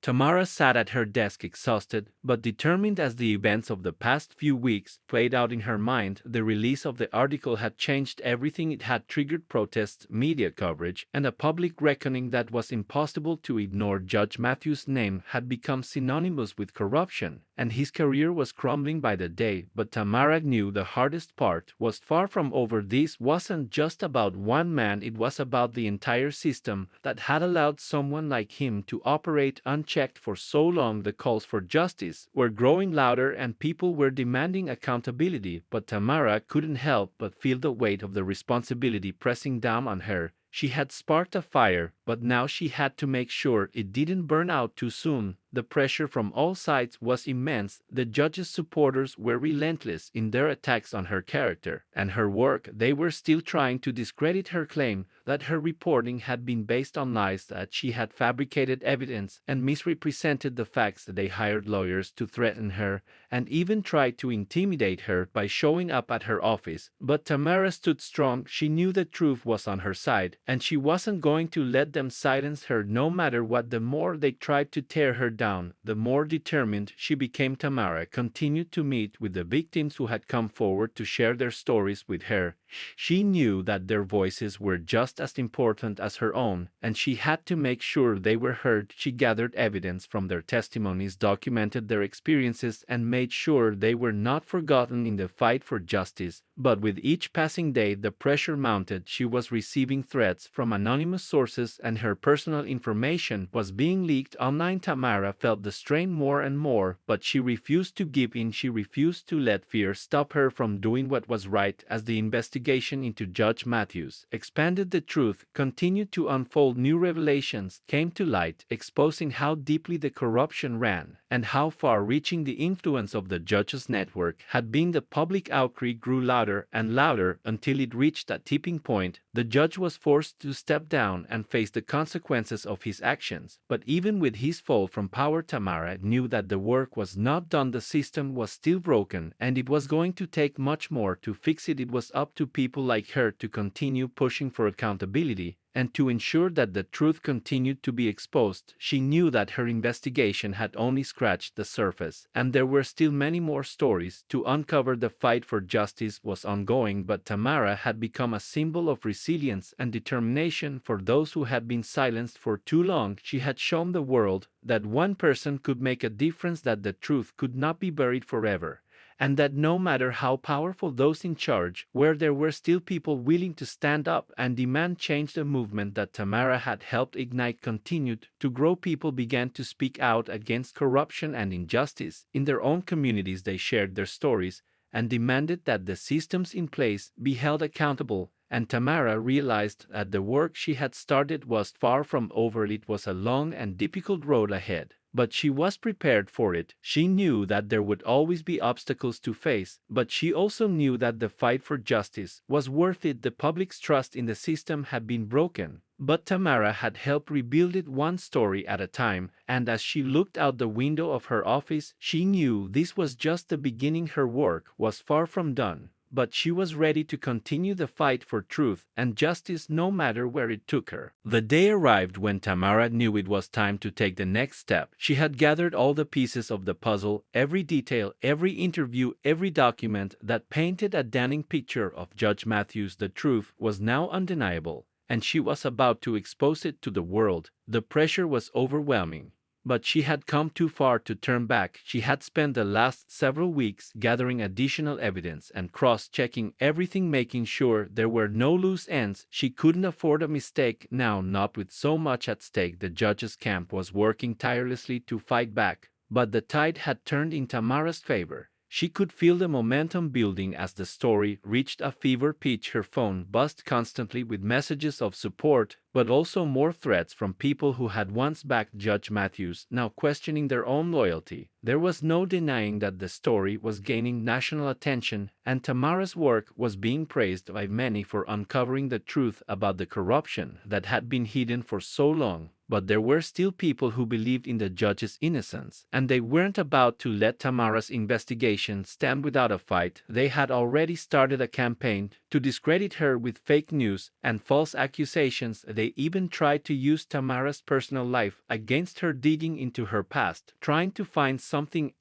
Tamara sat at her desk exhausted, but determined as the events of the past few weeks played out in her mind. The release of the article had changed everything. It had triggered protests, media coverage, and a public reckoning that was impossible to ignore. Judge Matthews' name had become synonymous with corruption, and his career was crumbling by the day. But Tamara knew the hardest part was far from over. This wasn't just about one man, it was about the entire system that had allowed someone like him to operate unchecked for so long. The calls for justice were growing louder and people were demanding accountability, but Tamara couldn't help but feel the weight of the responsibility pressing down on her. She had sparked a fire, but now she had to make sure it didn't burn out too soon. The pressure from all sides was immense. The judge's supporters were relentless in their attacks on her character and her work. They were still trying to discredit her claim that her reporting had been based on lies, that she had fabricated evidence and misrepresented the facts. They hired lawyers to threaten her and even tried to intimidate her by showing up at her office. But Tamara stood strong. She knew the truth was on her side, and she wasn't going to let them silence her no matter what. The more they tried to tear her down, the more determined she became. Tamara continued to meet with the victims who had come forward to share their stories with her. She knew that their voices were just as important as her own, and she had to make sure they were heard. She gathered evidence from their testimonies, documented their experiences, and made sure they were not forgotten in the fight for justice. But with each passing day, the pressure mounted. She was receiving threats from anonymous sources, and her personal information was being leaked online. Tamara felt the strain more and more, but she refused to give in. She refused to let fear stop her from doing what was right. As the investigation into Judge Matthews expanded, the truth continued to unfold. New revelations came to light, exposing how deeply the corruption ran and how far-reaching the influence of the judge's network had been. The public outcry grew louder and louder until it reached a tipping point. The judge was forced to step down and face the consequences of his actions. But even with his fall from power, Tamara knew that the work was not done. The system was still broken, and it was going to take much more to fix it. It was up to people like her to continue pushing for accountability and to ensure that the truth continued to be exposed. She knew that her investigation had only scratched the surface, and there were still many more stories to uncover. The fight for justice was ongoing, but Tamara had become a symbol of resilience and determination for those who had been silenced for too long. She had shown the world that one person could make a difference, that the truth could not be buried forever, and that no matter how powerful those in charge were, there were still people willing to stand up and demand change. The movement that Tamara had helped ignite continued to grow. People began to speak out against corruption and injustice in their own communities. They shared their stories and demanded that the systems in place be held accountable. And Tamara realized that the work she had started was far from over. It was a long and difficult road ahead, but she was prepared for it. She knew that there would always be obstacles to face, but she also knew that the fight for justice was worth it. The public's trust in the system had been broken, but Tamara had helped rebuild it one story at a time, and as she looked out the window of her office, she knew this was just the beginning. Her work was far from done, but she was ready to continue the fight for truth and justice no matter where it took her. The day arrived when Tamara knew it was time to take the next step. She had gathered all the pieces of the puzzle, every detail, every interview, every document that painted a damning picture of Judge Matthews. The truth was now undeniable, and she was about to expose it to the world. The pressure was overwhelming, but she had come too far to turn back. She had spent the last several weeks gathering additional evidence and cross-checking everything, making sure there were no loose ends. She couldn't afford a mistake now, not with so much at stake. The judge's camp was working tirelessly to fight back, but the tide had turned in Tamara's favor. She could feel the momentum building as the story reached a fever pitch. Her phone buzzed constantly with messages of support, but also more threats from people who had once backed Judge Matthews, now questioning their own loyalty. There was no denying that the story was gaining national attention, and Tamara's work was being praised by many for uncovering the truth about the corruption that had been hidden for so long. but there were still people who believed in the judge's innocence, and they weren't about to let Tamara's investigation stand without a fight. They had already started a campaign to discredit her with fake news and false accusations. They even tried to use Tamara's personal life against her, digging into her past, trying to find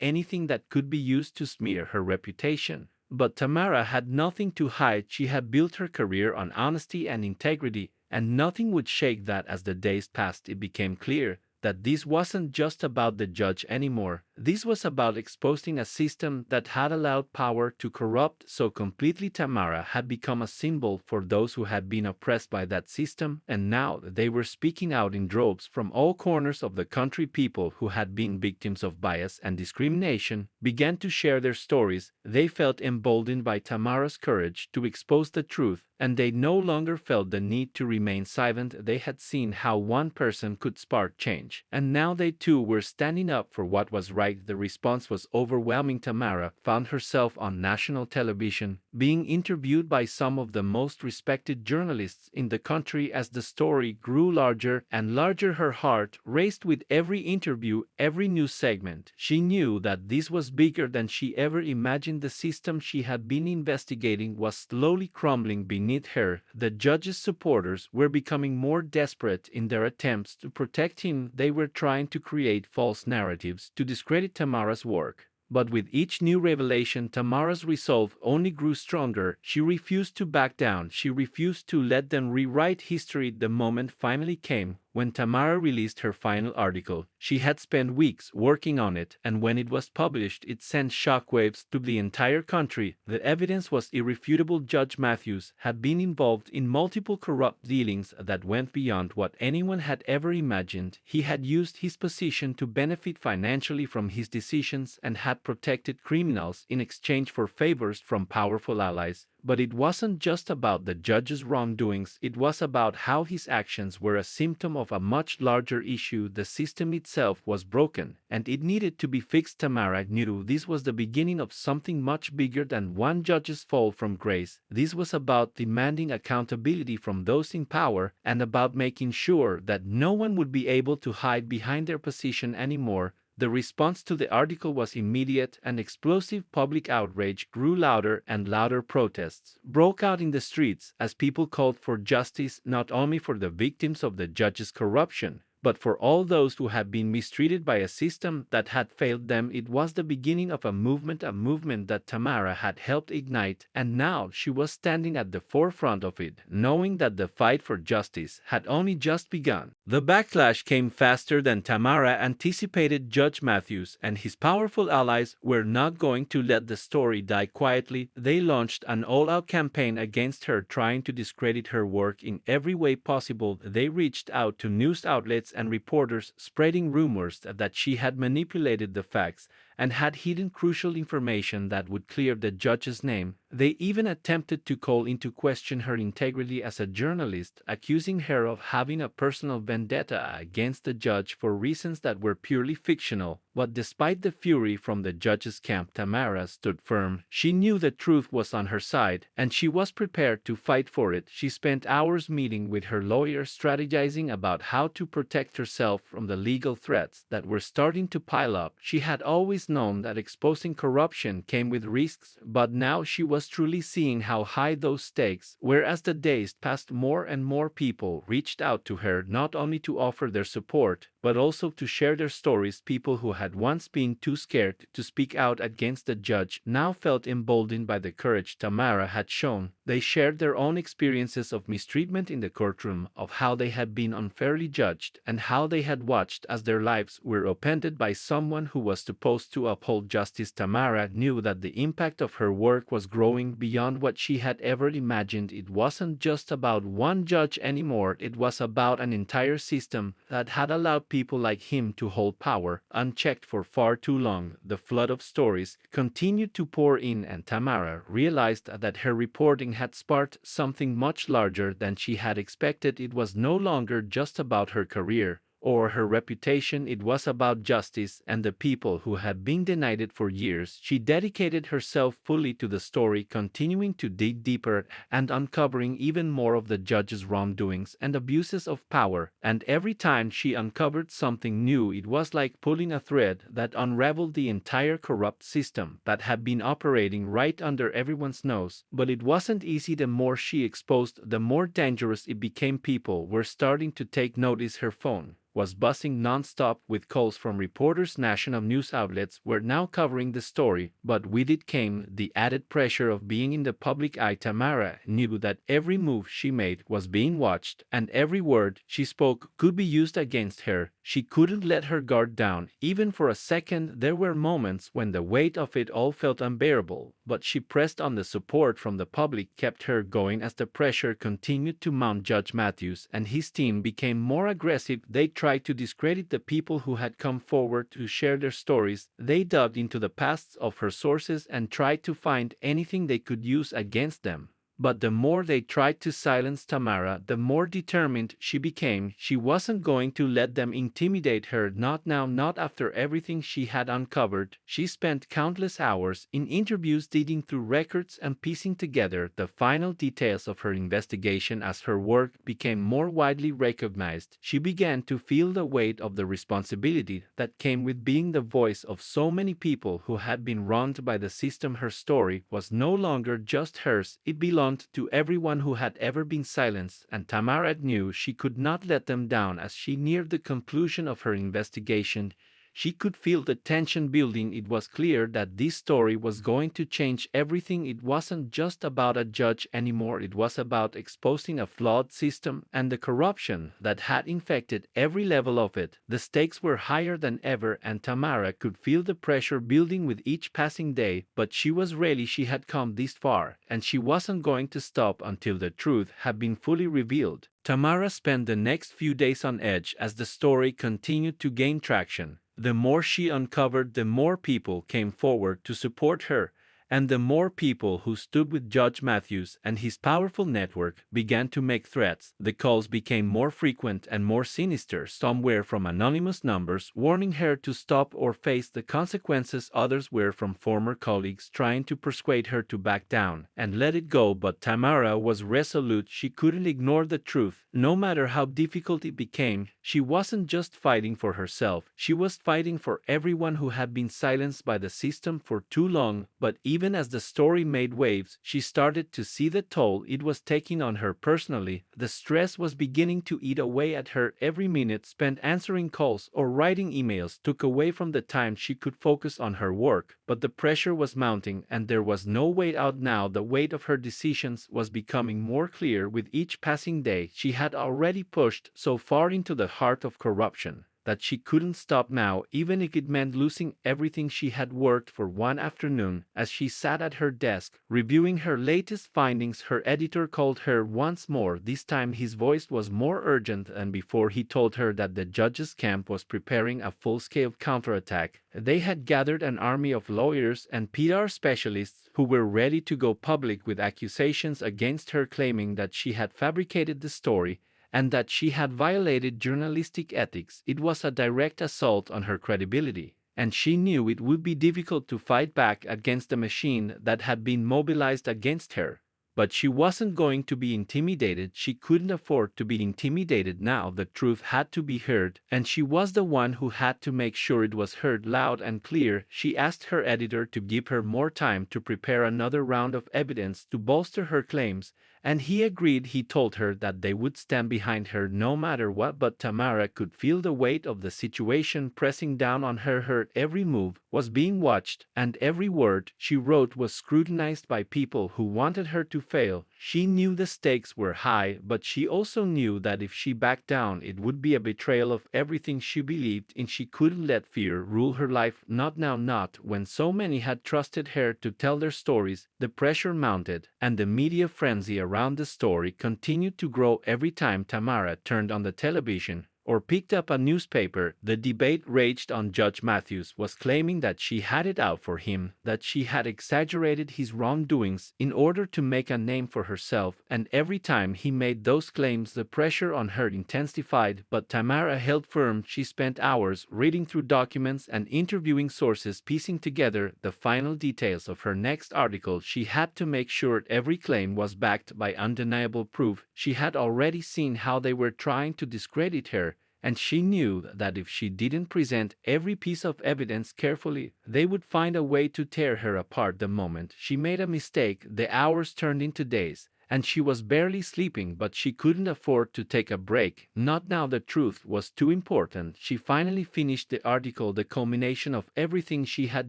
anything that could be used to smear her reputation. But Tamara had nothing to hide. She had built her career on honesty and integrity, and nothing would shake that. As the days passed, it became clear that this wasn't just about the judge anymore. This was about exposing a system that had allowed power to corrupt so completely. Tamara had become a symbol for those who had been oppressed by that system, and now they were speaking out in droves from all corners of the country. People who had been victims of bias and discrimination began to share their stories. They felt emboldened by Tamara's courage to expose the truth, and they no longer felt the need to remain silent. They had seen how one person could spark change, and now they too were standing up for what was right. The response was overwhelming. Tamara found herself on national television, being interviewed by some of the most respected journalists in the country. As the story grew larger and larger, her heart raced with every interview, every news segment. She knew that this was bigger than she ever imagined. The system she had been investigating was slowly crumbling beneath her. The judge's supporters were becoming more desperate in their attempts to protect him. They were trying to create false narratives to discredit Tamara's work. But with each new revelation, Tamara's resolve only grew stronger. She refused to back down. She refused to let them rewrite history. The moment finally came when Tamara released her final article. She had spent weeks working on it, and when it was published, it sent shockwaves through the entire country. The evidence was irrefutable. Judge Matthews had been involved in multiple corrupt dealings that went beyond what anyone had ever imagined. He had used his position to benefit financially from his decisions and had protected criminals in exchange for favors from powerful allies. But it wasn't just about the judge's wrongdoings. It was about how his actions were a symptom of a much larger issue. The system itself was broken, and it needed to be fixed. Tamara knew this was the beginning of something much bigger than one judge's fall from grace. This was about demanding accountability from those in power, and about making sure that no one would be able to hide behind their position anymore. The response to the article was immediate and explosive. Public outrage grew louder and louder. Protests broke out in the streets as people called for justice, not only for the victims of the judge's corruption, but for all those who had been mistreated by a system that had failed them. It was the beginning of a movement that Tamara had helped ignite, and now she was standing at the forefront of it, knowing that the fight for justice had only just begun. The backlash came faster than Tamara anticipated. Judge Matthews and his powerful allies were not going to let the story die quietly. They launched an all-out campaign against her, trying to discredit her work in every way possible. They reached out to news outlets and reporters, spreading rumors that she had manipulated the facts and had hidden crucial information that would clear the judge's name. They even attempted to call into question her integrity as a journalist, accusing her of having a personal vendetta against the judge for reasons that were purely fictional. But despite the fury from the judge's camp, Tamara stood firm. She knew the truth was on her side, and she was prepared to fight for it. She spent hours meeting with her lawyer, strategizing about how to protect herself from the legal threats that were starting to pile up. She had always known that exposing corruption came with risks, but now she was truly seeing how high those stakes were. As the days passed, more and more people reached out to her, not only to offer their support, but also to share their stories. People who had once been too scared to speak out against the judge now felt emboldened by the courage Tamara had shown. They shared their own experiences of mistreatment in the courtroom, of how they had been unfairly judged, and how they had watched as their lives were upended by someone who was supposed to uphold justice. Tamara knew that the impact of her work was growing beyond what she had ever imagined. It wasn't just about one judge anymore. It was about an entire system that had allowed people like him to hold power unchecked for far too long. The flood of stories continued to pour in, and Tamara realized that her reporting had sparked something much larger than she had expected. It was no longer just about her career or her reputation. It was about justice and the people who had been denied it for years. She dedicated herself fully to the story, continuing to dig deeper and uncovering even more of the judge's wrongdoings and abuses of power. And every time she uncovered something new, it was like pulling a thread that unraveled the entire corrupt system that had been operating right under everyone's nose. But it wasn't easy. The more she exposed, the more dangerous it became. People were starting to take notice. Her phone was buzzing non-stop with calls from reporters. National news outlets were now covering the story, but with it came the added pressure of being in the public eye. Tamara knew that every move she made was being watched, and every word she spoke could be used against her. She couldn't let her guard down, even for a second. There were moments when the weight of it all felt unbearable, but she pressed on. The support from the public kept her going as the pressure continued to mount. Judge Matthews and his team became more aggressive. They tried to discredit the people who had come forward to share their stories. They dug into the pasts of her sources and tried to find anything they could use against them. But the more they tried to silence Tamara, the more determined she became. She wasn't going to let them intimidate her. Not now, not after everything she had uncovered. She spent countless hours in interviews, digging through records and piecing together the final details of her investigation. As her work became more widely recognized, she began to feel the weight of the responsibility that came with being the voice of so many people who had been wronged by the system. Her story was no longer just hers, it belonged to everyone who had ever been silenced, and Tamara knew she could not let them down. As she neared the conclusion of her investigation, she could feel the tension building. It was clear that this story was going to change everything. It wasn't just about a judge anymore. It was about exposing a flawed system and the corruption that had infected every level of it. The stakes were higher than ever, and Tamara could feel the pressure building with each passing day. But she was ready. She had come this far, and she wasn't going to stop until the truth had been fully revealed. Tamara spent the next few days on edge as the story continued to gain traction. The more she uncovered, the more people came forward to support her, and the more people who stood with Judge Matthews and his powerful network began to make threats. The calls became more frequent and more sinister. Some were from anonymous numbers warning her to stop or face the consequences. Others were from former colleagues trying to persuade her to back down and let it go. But Tamara was resolute. She couldn't ignore the truth, no matter how difficult it became. She wasn't just fighting for herself, she was fighting for everyone who had been silenced by the system for too long. But even as the story made waves, she started to see the toll it was taking on her personally. The stress was beginning to eat away at her. Every minute spent answering calls or writing emails took away from the time she could focus on her work. But the pressure was mounting, and there was no way out now. The weight of her decisions was becoming more clear with each passing day. She had already pushed so far into the heart of corruption that she couldn't stop now, even if it meant losing everything she had worked for. One afternoon, as she sat at her desk, reviewing her latest findings, her editor called her once more. This time his voice was more urgent than before. He told her that the judge's camp was preparing a full-scale counterattack. They had gathered an army of lawyers and PR specialists who were ready to go public with accusations against her, claiming that she had fabricated the story and that she had violated journalistic ethics. It was a direct assault on her credibility, and she knew it would be difficult to fight back against the machine that had been mobilized against her. But she wasn't going to be intimidated. She couldn't afford to be intimidated now. The truth had to be heard, and she was the one who had to make sure it was heard loud and clear. She asked her editor to give her more time to prepare another round of evidence to bolster her claims, and he agreed. He told her that they would stand behind her no matter what. But Tamara could feel the weight of the situation pressing down on her. Her every move was being watched, and every word she wrote was scrutinized by people who wanted her to fail. She knew the stakes were high, but she also knew that if she backed down, it would be a betrayal of everything she believed in. She couldn't let fear rule her life. Not now, not when so many had trusted her to tell their stories. The pressure mounted, and the media frenzy around the story continued to grow. Every time Tamara turned on the television, or picked up a newspaper, the debate raged on. Judge Matthews was claiming that she had it out for him, that she had exaggerated his wrongdoings in order to make a name for herself, and every time he made those claims the pressure on her intensified. But Tamara held firm. She spent hours reading through documents and interviewing sources, piecing together the final details of her next article. She had to make sure every claim was backed by undeniable proof. She had already seen how they were trying to discredit her, and she knew that if she didn't present every piece of evidence carefully, they would find a way to tear her apart. The moment she made a mistake, the hours turned into days, and she was barely sleeping, but she couldn't afford to take a break. Not now. The truth was too important. She finally finished the article, the culmination of everything she had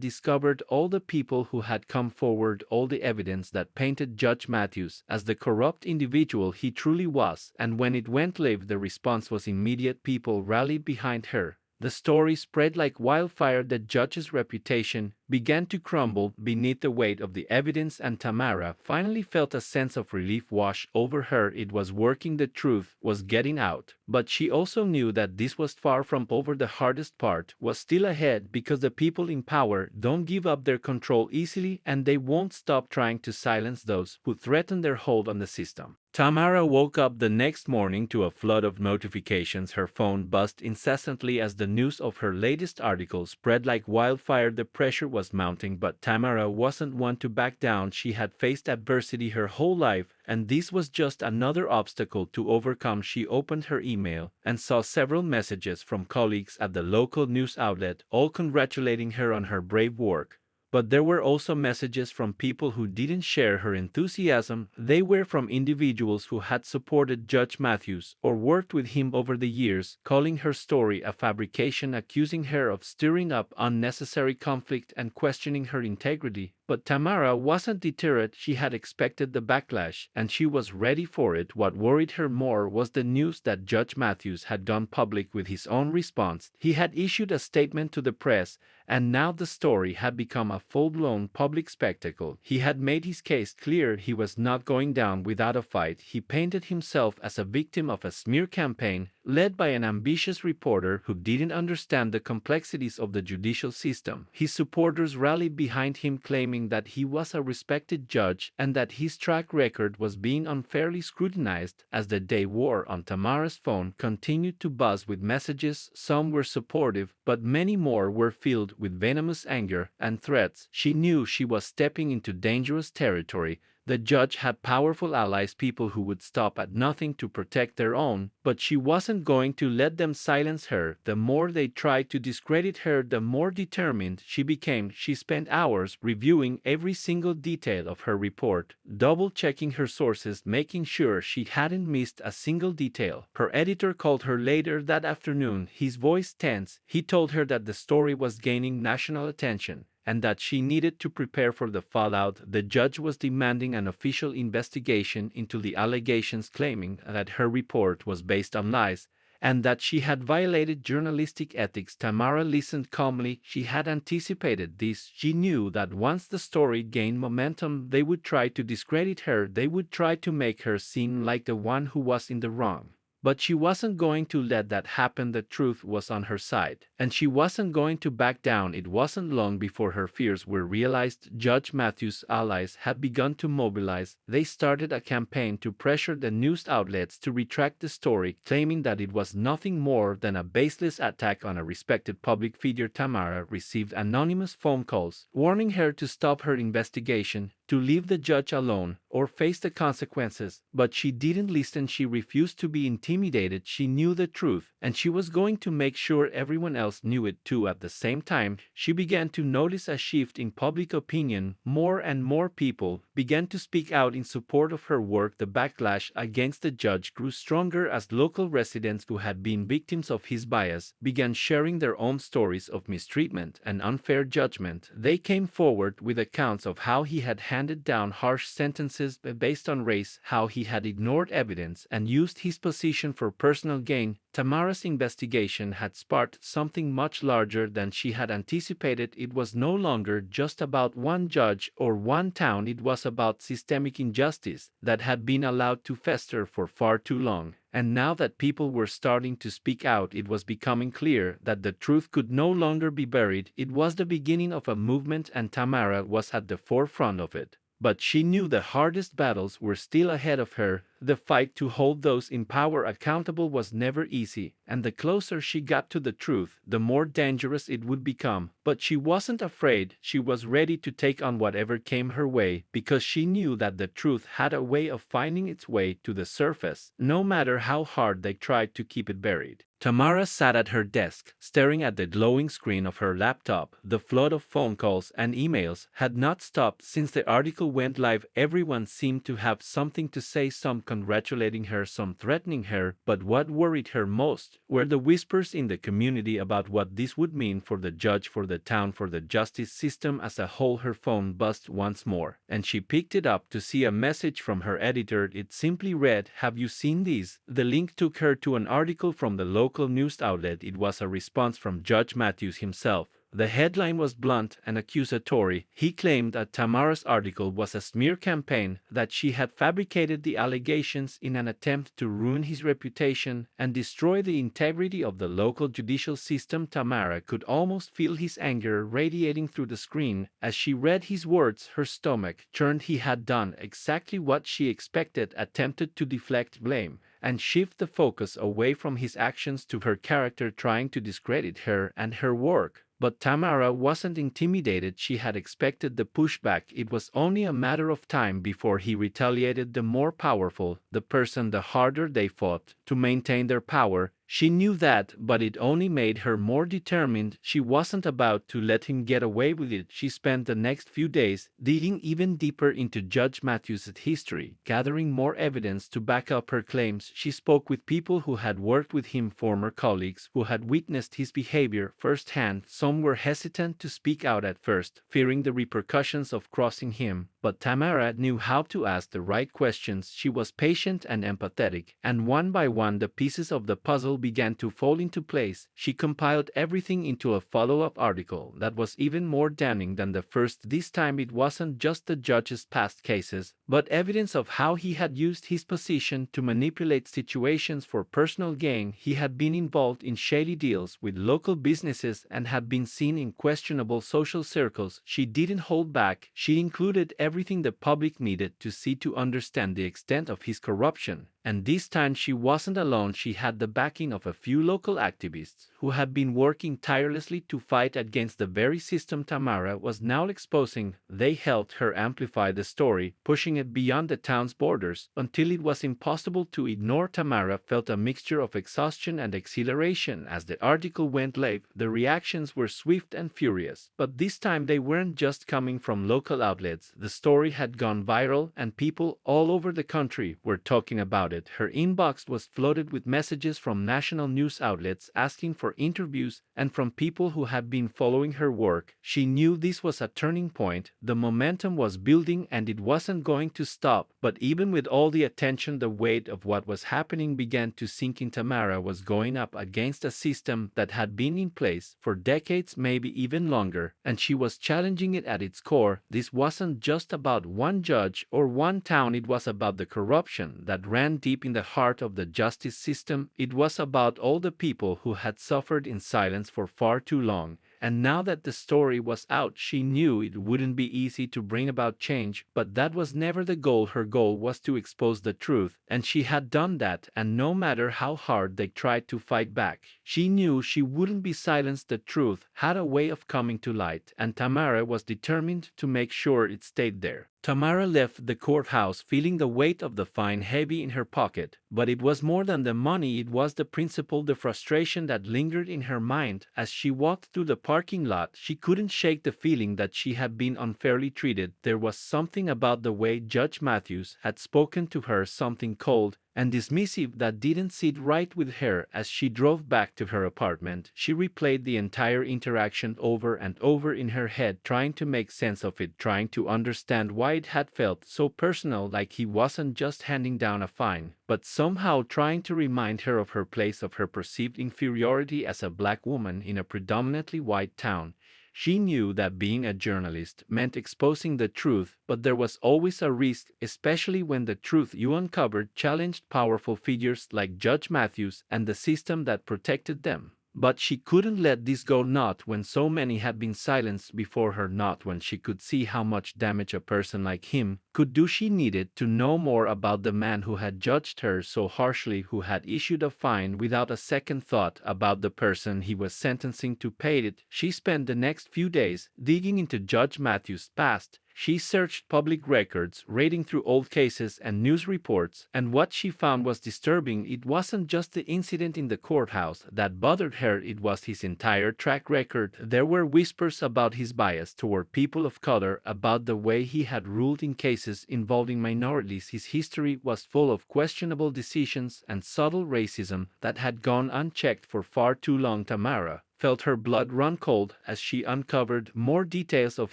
discovered, all the people who had come forward, all the evidence that painted Judge Matthews as the corrupt individual he truly was. And when it went live, the response was immediate. People rallied behind her. The story spread like wildfire. The judge's reputation began to crumble beneath the weight of the evidence, and Tamara finally felt a sense of relief wash over her. It was working. The truth was getting out. But she also knew that this was far from over. The hardest part was still ahead, because the people in power don't give up their control easily, and they won't stop trying to silence those who threaten their hold on the system. Tamara woke up the next morning to a flood of notifications. Her phone buzzed incessantly as the news of her latest article spread like wildfire. The pressure was mounting, but Tamara wasn't one to back down. She had faced adversity her whole life, and this was just another obstacle to overcome. She opened her email and saw several messages from colleagues at the local news outlet, all congratulating her on her brave work. But there were also messages from people who didn't share her enthusiasm. They were from individuals who had supported Judge Matthews or worked with him over the years, calling her story a fabrication, accusing her of stirring up unnecessary conflict and questioning her integrity. But Tamara wasn't deterred. She had expected the backlash, and she was ready for it. What worried her more was the news that Judge Matthews had gone public with his own response. He had issued a statement to the press, and now the story had become a full-blown public spectacle. He had made his case clear. He was not going down without a fight. He painted himself as a victim of a smear campaign led by an ambitious reporter who didn't understand the complexities of the judicial system. His supporters rallied behind him, claiming that he was a respected judge and that his track record was being unfairly scrutinized. As the day wore on, Tamara's phone continued to buzz with messages. Some were supportive, but many more were filled with venomous anger and threats. She knew she was stepping into dangerous territory. The judge had powerful allies, people who would stop at nothing to protect their own, but she wasn't going to let them silence her. The more they tried to discredit her, the more determined she became. She spent hours reviewing every single detail of her report, double-checking her sources, making sure she hadn't missed a single detail. Her editor called her later that afternoon, his voice tense. He told her that the story was gaining national attention and that she needed to prepare for the fallout. The judge was demanding an official investigation into the allegations, claiming that her report was based on lies and that she had violated journalistic ethics. Tamara listened calmly. She had anticipated this. She knew that once the story gained momentum, they would try to discredit her. They would try to make her seem like the one who was in the wrong. But she wasn't going to let that happen. The truth was on her side, and she wasn't going to back down. It wasn't long before her fears were realized. Judge Matthews' allies had begun to mobilize. They started a campaign to pressure the news outlets to retract the story, claiming that it was nothing more than a baseless attack on a respected public figure. Tamara received anonymous phone calls warning her to stop her investigation, to leave the judge alone, or face the consequences. But she didn't listen. She refused to be intimidated. She knew the truth, and she was going to make sure everyone else knew it too. At the same time, she began to notice a shift in public opinion. More and more people began to speak out in support of her work. The backlash against the judge grew stronger as local residents who had been victims of his bias began sharing their own stories of mistreatment and unfair judgment. They came forward with accounts of how he had handed down harsh sentences based on race, how he had ignored evidence and used his position for personal gain. Tamara's investigation had sparked something much larger than she had anticipated. It was no longer just about one judge or one town, it was about systemic injustice that had been allowed to fester for far too long. And now that people were starting to speak out, it was becoming clear that the truth could no longer be buried. It was the beginning of a movement, and Tamara was at the forefront of it. But she knew the hardest battles were still ahead of her. The fight to hold those in power accountable was never easy, and the closer she got to the truth, the more dangerous it would become. But she wasn't afraid. She was ready to take on whatever came her way, because she knew that the truth had a way of finding its way to the surface, no matter how hard they tried to keep it buried. Tamara sat at her desk, staring at the glowing screen of her laptop. The flood of phone calls and emails had not stopped since the article went live. Everyone seemed to have something to say, some congratulating her, some threatening her, but what worried her most were the whispers in the community about what this would mean for the judge, for the town, for the justice system as a whole. Her phone buzzed once more, and she picked it up to see a message from her editor. It simply read, "Have you seen these?" The link took her to an article from the local news outlet. It was a response from Judge Matthews himself. The headline was blunt and accusatory. He claimed that Tamara's article was a smear campaign, that she had fabricated the allegations in an attempt to ruin his reputation and destroy the integrity of the local judicial system. Tamara could almost feel his anger radiating through the screen. As she read his words, her stomach churned. He had done exactly what she expected, attempted to deflect blame and shift the focus away from his actions to her character, trying to discredit her and her work. But Tamara wasn't intimidated. She had expected the pushback. It was only a matter of time before he retaliated. The more powerful the person, the harder they fought to maintain their power. She knew that, but it only made her more determined. She wasn't about to let him get away with it. She spent the next few days digging even deeper into Judge Matthews' history, gathering more evidence to back up her claims. She spoke with people who had worked with him, former colleagues who had witnessed his behavior firsthand. Some were hesitant to speak out at first, fearing the repercussions of crossing him, but Tamara knew how to ask the right questions. She was patient and empathetic, and one by one the pieces of the puzzle began to fall into place. She compiled everything into a follow-up article that was even more damning than the first. This time it wasn't just the judge's past cases, but evidence of how he had used his position to manipulate situations for personal gain. He had been involved in shady deals with local businesses and had been seen in questionable social circles. She didn't hold back. She included everything the public needed to see to understand the extent of his corruption. And this time she wasn't alone. She had the backing of a few local activists who had been working tirelessly to fight against the very system Tamara was now exposing. They helped her amplify the story, pushing it beyond the town's borders until it was impossible to ignore. Tamara felt a mixture of exhaustion and exhilaration as the article went live. The reactions were swift and furious, but this time they weren't just coming from local outlets. The story had gone viral, and people all over the country were talking about it. Her inbox was flooded with messages from national news outlets asking for interviews, and from people who had been following her work. She knew this was a turning point. The momentum was building and it wasn't going to stop. But even with all the attention, the weight of what was happening began to sink in. Tamara was going up against a system that had been in place for decades, maybe even longer, and she was challenging it at its core. This wasn't just about one judge or one town. It was about the corruption that ran deep in the heart of the justice system. It was about all the people who had suffered in silence for far too long. And now that the story was out, she knew it wouldn't be easy to bring about change, but that was never the goal. Her goal was to expose the truth, and she had done that, and no matter how hard they tried to fight back, she knew she wouldn't be silenced. The truth had a way of coming to light, and Tamara was determined to make sure it stayed there. Tamara left the courthouse feeling the weight of the fine heavy in her pocket, but it was more than the money. It was the principle, the frustration that lingered in her mind. As she walked through the parking lot, she couldn't shake the feeling that she had been unfairly treated. There was something about the way Judge Matthews had spoken to her, something cold and dismissive that didn't sit right with her. As she drove back to her apartment, she replayed the entire interaction over and over in her head, trying to make sense of it, trying to understand why it had felt so personal, like he wasn't just handing down a fine, but somehow trying to remind her of her place, of her perceived inferiority as a black woman in a predominantly white town. She knew that being a journalist meant exposing the truth, but there was always a risk, especially when the truth you uncovered challenged powerful figures like Judge Matthews and the system that protected them. But she couldn't let this go, not when so many had been silenced before her, not when she could see how much damage a person like him could do. She needed to know more about the man who had judged her so harshly, who had issued a fine without a second thought, about the person he was sentencing to pay it. She spent the next few days digging into Judge Matthews' past. She searched public records, raiding through old cases and news reports, and what she found was disturbing. It wasn't just the incident in the courthouse that bothered her, it was his entire track record. There were whispers about his bias toward people of color, about the way he had ruled in cases involving minorities. His history was full of questionable decisions and subtle racism that had gone unchecked for far too long. Tamara felt her blood run cold as she uncovered more details of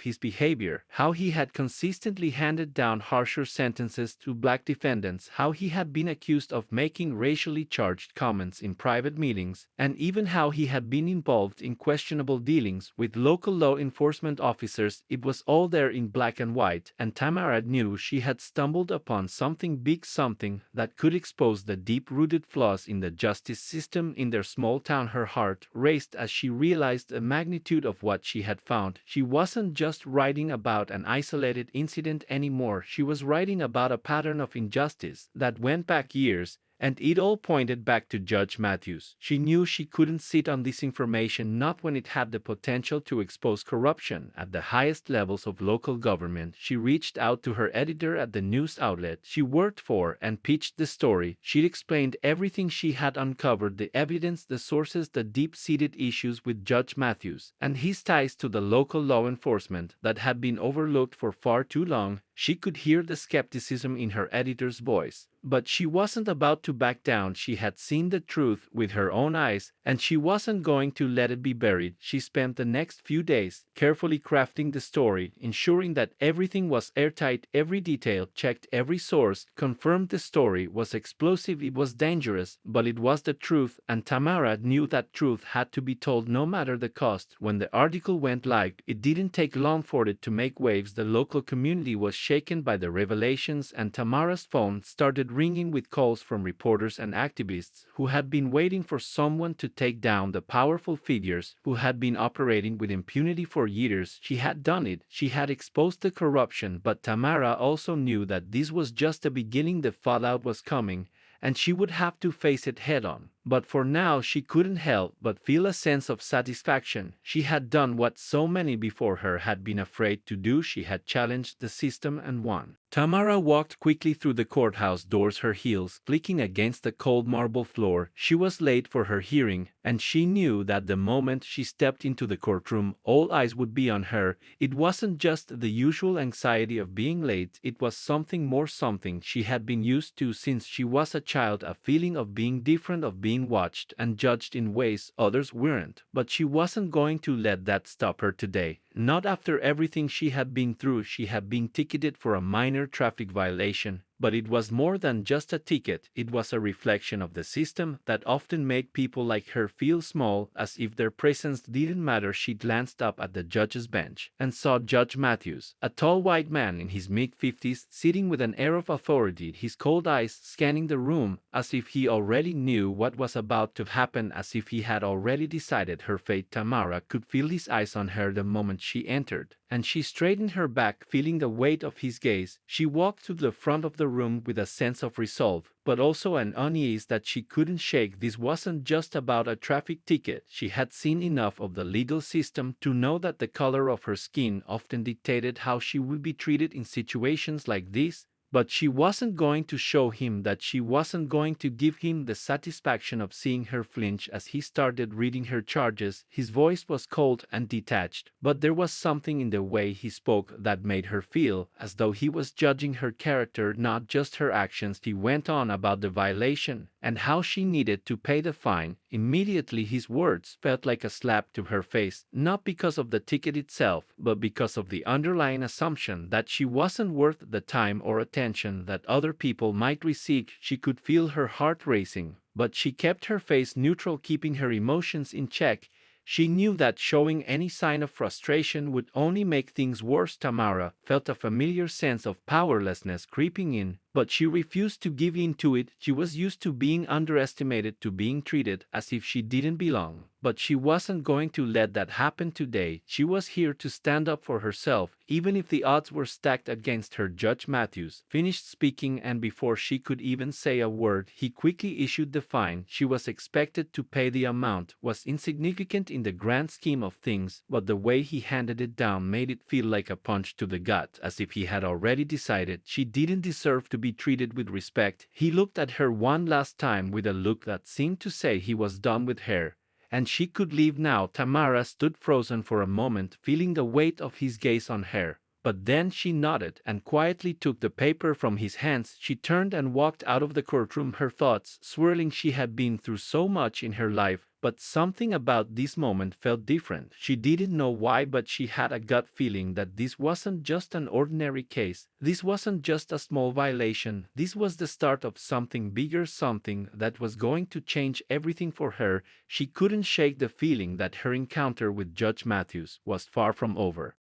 his behavior, how he had consistently handed down harsher sentences to black defendants, how he had been accused of making racially charged comments in private meetings, and even how he had been involved in questionable dealings with local law enforcement officers. It was all there in black and white, and Tamara knew she had stumbled upon something big, something that could expose the deep-rooted flaws in the justice system in their small town. Her heart raced as she realized the magnitude of what she had found. She wasn't just writing about an isolated incident anymore. She was writing about a pattern of injustice that went back years, and it all pointed back to Judge Matthews. She knew she couldn't sit on this information, not when it had the potential to expose corruption at the highest levels of local government. She reached out to her editor at the news outlet she worked for and pitched the story. She explained everything she had uncovered, the evidence, the sources, the deep-seated issues with Judge Matthews, and his ties to the local law enforcement that had been overlooked for far too long. She could hear the skepticism in her editor's voice, but she wasn't about to back down. She had seen the truth with her own eyes, and she wasn't going to let it be buried. She spent the next few days carefully crafting the story, ensuring that everything was airtight, every detail checked, every source confirmed the story was explosive, it was dangerous, but it was the truth, and Tamara knew that truth had to be told no matter the cost. When the article went live, it didn't take long for it to make waves. The local community was shaken by the revelations, and Tamara's phone started ringing with calls from reporters and activists who had been waiting for someone to take down the powerful figures who had been operating with impunity for years. She had done it. She had exposed the corruption, but Tamara also knew that this was just the beginning. The fallout was coming, and she would have to face it head-on. But for now, she couldn't help but feel a sense of satisfaction. She had done what so many before her had been afraid to do. She had challenged the system and won. Tamara walked quickly through the courthouse doors, her heels clicking against the cold marble floor. She was late for her hearing, and she knew that the moment she stepped into the courtroom, all eyes would be on her. It wasn't just the usual anxiety of being late, it was something more, something she had been used to since she was a child, a feeling of being different, of being watched and judged in ways others weren't. But she wasn't going to let that stop her today. Not after everything she had been through. She had been ticketed for a minor traffic violation, but it was more than just a ticket. It was a reflection of the system that often made people like her feel small, as if their presence didn't matter. She glanced up at the judge's bench and saw Judge Matthews, a tall white man in his mid-50s, sitting with an air of authority, his cold eyes scanning the room as if he already knew what was about to happen, as if he had already decided her fate. Tamara could feel his eyes on her the moment she entered, and she straightened her back, feeling the weight of his gaze. She walked to the front of the room with a sense of resolve, but also an unease that she couldn't shake. This wasn't just about a traffic ticket. She had seen enough of the legal system to know that the color of her skin often dictated how she would be treated in situations like this. But she wasn't going to show him that. She wasn't going to give him the satisfaction of seeing her flinch as he started reading her charges. His voice was cold and detached, but there was something in the way he spoke that made her feel as though he was judging her character, not just her actions. He went on about the violation and how she needed to pay the fine. Immediately his words felt like a slap to her face, not because of the ticket itself, but because of the underlying assumption that she wasn't worth the time or attention that other people might receive. She could feel her heart racing, but she kept her face neutral, keeping her emotions in check. She knew that showing any sign of frustration would only make things worse. Tamara felt a familiar sense of powerlessness creeping in, but she refused to give in to it. She was used to being underestimated, to being treated as if she didn't belong. But she wasn't going to let that happen today. She was here to stand up for herself, even if the odds were stacked against her. Judge Matthews finished speaking, and before she could even say a word, he quickly issued the fine. She was expected to pay. The amount was insignificant in the grand scheme of things, but the way he handed it down made it feel like a punch to the gut, as if he had already decided she didn't deserve to be treated with respect. He looked at her one last time with a look that seemed to say he was done with her, and she could leave now. Tamara stood frozen for a moment, feeling the weight of his gaze on her. But then she nodded and quietly took the paper from his hands. She turned and walked out of the courtroom, her thoughts swirling. She had been through so much in her life, but something about this moment felt different. She didn't know why, but she had a gut feeling that this wasn't just an ordinary case. This wasn't just a small violation. This was the start of something bigger, something that was going to change everything for her. She couldn't shake the feeling that her encounter with Judge Matthews was far from over.